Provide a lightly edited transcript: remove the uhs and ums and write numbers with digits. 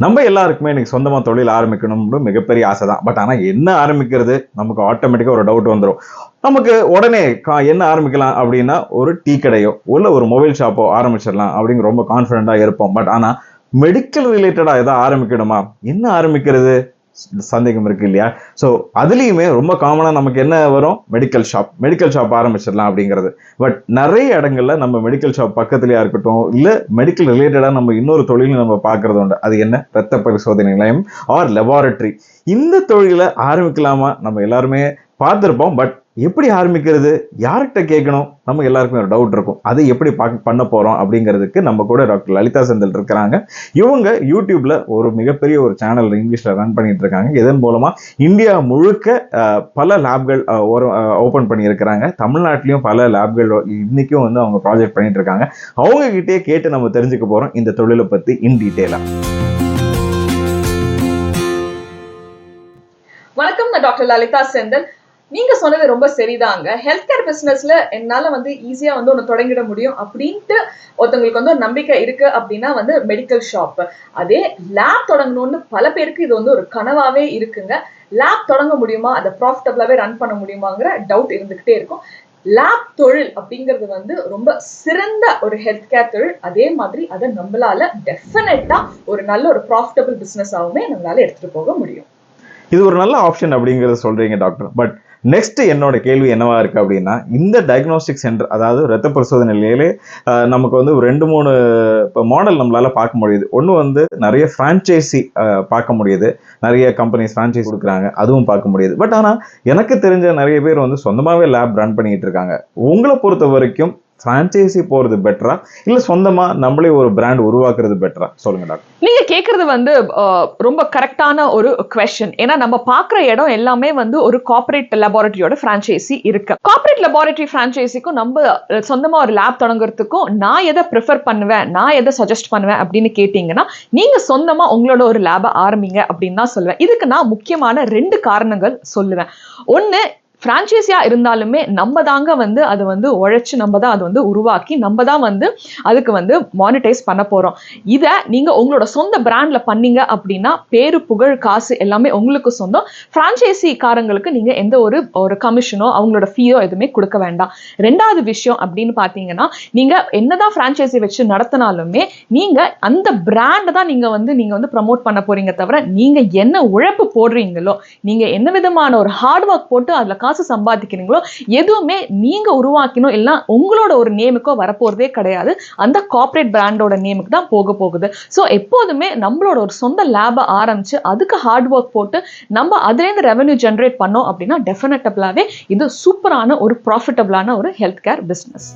நம்ம எல்லாருக்குமே இன்னைக்கு சொந்தமாக தொழில் ஆரம்பிக்கணும்னு மிகப்பெரிய ஆசை தான். பட் ஆனால் என்ன ஆரம்பிக்கிறது நமக்கு ஆட்டோமேட்டிக்காக ஒரு டவுட் வந்துடும். நமக்கு உடனே என்ன ஆரம்பிக்கலாம் அப்படின்னா ஒரு டீ கடையோ இல்லை ஒரு மொபைல் ஷாப்போ ஆரம்பிச்சிடலாம் அப்படிங்கிற ரொம்ப கான்ஃபிடென்ட்டாக இருப்போம். பட் ஆனால் மெடிக்கல் ரிலேட்டடாக எதாவது ஆரம்பிக்கணுமா, என்ன ஆரம்பிக்கிறது சந்தேகம் இருக்கு இல்லையா? ஸோ அதுலேயுமே ரொம்ப காமனாக நமக்கு என்ன வரும், மெடிக்கல் ஷாப் ஆரம்பிச்சிடலாம் அப்படிங்கிறது. பட் நிறைய இடங்கள்ல நம்ம மெடிக்கல் ஷாப் பக்கத்துலயா இருக்கட்டும், இல்லை மெடிக்கல் ரிலேட்டடாக நம்ம இன்னொரு தொழில் நம்ம பார்க்கறது உண்டு. அது என்ன, ரத்த பரிசோதனை நிலையம் ஆர் லெபார்டரி. இந்த தொழிலை ஆரம்பிக்கலாமா நம்ம எல்லாருமே பார்த்துருப்போம். பட் எப்படி ஆரம்பிக்கிறது, யார்கிட்ட கேட்கணும், நம்ம எல்லாருக்குமே ஒரு டவுட் இருக்கும். அதை எப்படி பண்ண போறோம் அப்படிங்கிறதுக்கு நம்ம கூட டாக்டர் லலிதா செந்தில் இருக்கிறாங்க. இவங்க யூடியூப்ல ஒரு மிகப்பெரிய ஒரு சேனல் இங்கிலீஷ்ல ரன் பண்ணிட்டு இருக்காங்க. இதன் மூலமா இந்தியா முழுக்க பல லேப்கள் ஓபன் பண்ணி இருக்கிறாங்க. தமிழ்நாட்டிலையும் பல லேப்கள் இன்னைக்கும் வந்து அவங்க ப்ராஜெக்ட் பண்ணிட்டு இருக்காங்க. அவங்க கிட்டே கேட்டு நம்ம தெரிஞ்சுக்க போறோம் இந்த தொழிலை பத்தி இன் டீட்டெயிலா. வணக்கம், நான் டாக்டர் லலிதா செந்தில். நீங்க சொன்னது ரொம்ப சரிதாங்க. ஹெல்த் கேர் பிசினஸ்ல என்னால வந்து ஈஸியா வந்து ஒன்று தொடங்கிட முடியும் அப்படின்ட்டு ஒருத்தவங்களுக்கு வந்து ஒரு நம்பிக்கை இருக்கு அப்படின்னா வந்து மெடிக்கல் ஷாப். அதே லேப் தொடங்கணும்னு பல பேருக்கு இது வந்து ஒரு கனவாவே இருக்குங்க. லேப் தொடங்க முடியுமா, அதை ப்ராஃபிட்டபிளாவே ரன் பண்ண முடியுமாங்கிற டவுட் இருந்துகிட்டே இருக்கும். லேப் தொழில் அப்படிங்கிறது வந்து ரொம்ப சிறந்த ஒரு ஹெல்த் கேர் தொழில். அதே மாதிரி அதை நம்மளால டெஃபினட்டா ஒரு நல்ல ஒரு ப்ராஃபிட்டபிள் பிசினஸாவுமே நம்மளால எடுத்துட்டு போக முடியும். இது ஒரு நல்ல ஆப்ஷன் அப்படிங்கறத சொல்றீங்க டாக்டர். பட் நெக்ஸ்ட் என்னோட கேள்வி என்னவா இருக்கு அப்படின்னா, இந்த டயக்னோஸ்டிக் சென்டர், அதாவது ரத்த பரிசோதனை நிலையிலே நமக்கு வந்து ஒரு 2-3 மாடல் நம்மளால பார்க்க முடியுது. ஒன்று வந்து நிறைய ஃப்ரான்ச்சைசி பார்க்க முடியுது, நிறைய கம்பெனிஸ் ஃப்ரான்ச்சைசி கொடுக்குறாங்க, அதுவும் பார்க்க முடியுது. பட் ஆனால் எனக்கு தெரிஞ்ச நிறைய பேர் வந்து சொந்தமாகவே லேப் ரன் பண்ணிட்டு இருக்காங்க. உங்களை பொறுத்த வரைக்கும் ஃப்ரான்ச்சைசி போறது பெட்டரா, இல்ல சொந்தமா நம்மளே ஒரு பிராண்ட் உருவாக்குறது பெட்டரா? சொல்லுங்க டாக்டர். நீங்க கேக்குறது வந்து ரொம்ப கரெக்டான ஒரு குவெஸ்சன். ஏன்னா நம்ம பாக்குற இடம் எல்லாமே வந்து ஒரு கார்ப்பரேட் லெபார்டரியோட ஃப்ரான்ச்சைசி இருக்கு. கார்ப்பரேட் லெபார்டரி ஃப்ரான்ச்சைசிக்கும் நம்ம சொந்தமா ஒரு லேப் தொடங்குறதுக்கும் நான் எதை ப்ரிஃபர் பண்ணுவேன், நான் எதை சஜஸ்ட் பண்ணுவேன் அப்படின்னு கேட்டீங்கன்னா, நீங்க சொந்தமா உங்களோட ஒரு லேபை ஆரம்பிங்க அப்படின்னு தான் சொல்லுவேன். இதுக்கு நான் முக்கியமான 2 காரணங்கள் சொல்லுவேன். ஒன்னு, ஃப்ரான்ச்சைஸியா இருந்தாலுமே நம்ம தாங்க வந்து அதை வந்து உழைச்சு நம்ம தான் அதை வந்து உருவாக்கி நம்ம தான் வந்து அதுக்கு வந்து மானிட்டைஸ் பண்ண போறோம். இதை நீங்க உங்களோட சொந்த பிராண்ட்ல பண்ணீங்க அப்படின்னா பேரு புகழ் காசு எல்லாமே உங்களுக்கு சொந்தம். ஃப்ரான்ச்சைசி காரங்களுக்கு நீங்க எந்த ஒரு கமிஷனோ அவங்களோட ஃபீயோ எதுவுமே கொடுக்க வேண்டாம். 2வது விஷயம் அப்படின்னு பாத்தீங்கன்னா, நீங்க என்னதான் ஃப்ரான்ச்சைசி வச்சு நடத்தினாலுமே நீங்க அந்த பிராண்ட் தான் நீங்க வந்து ப்ரமோட் பண்ண போறீங்க தவிர, நீங்க என்ன உழைப்பு போடுறீங்களோ, நீங்க என்ன விதமான ஒரு ஹார்ட் ஒர்க் போட்டு அதுல காசு சம்பாதிக்கிறீங்களோ எதுவுமே நீங்க உருவாக்கணும், இல்ல உங்களோட ஒரு நேமுக்கோ வரப்போறதே கிடையாது. அந்த கார்ப்பரேட் பிராண்டோட நேமுக்கு தான் போக போகுது. ஸோ எப்போதுமே நம்மளோட ஒரு சொந்த லேபை ஆரம்பிச்சு அதுக்கு ஹார்ட் ஒர்க் போட்டு நம்ம அதுலேருந்து ரெவன்யூ ஜென்ரேட் பண்ணோம் அப்படின்னா டெஃபினட்டபிளாவே இது சூப்பரான ஒரு ப்ராஃபிட்டபிளான ஒரு ஹெல்த் கேர் பிசினஸ்.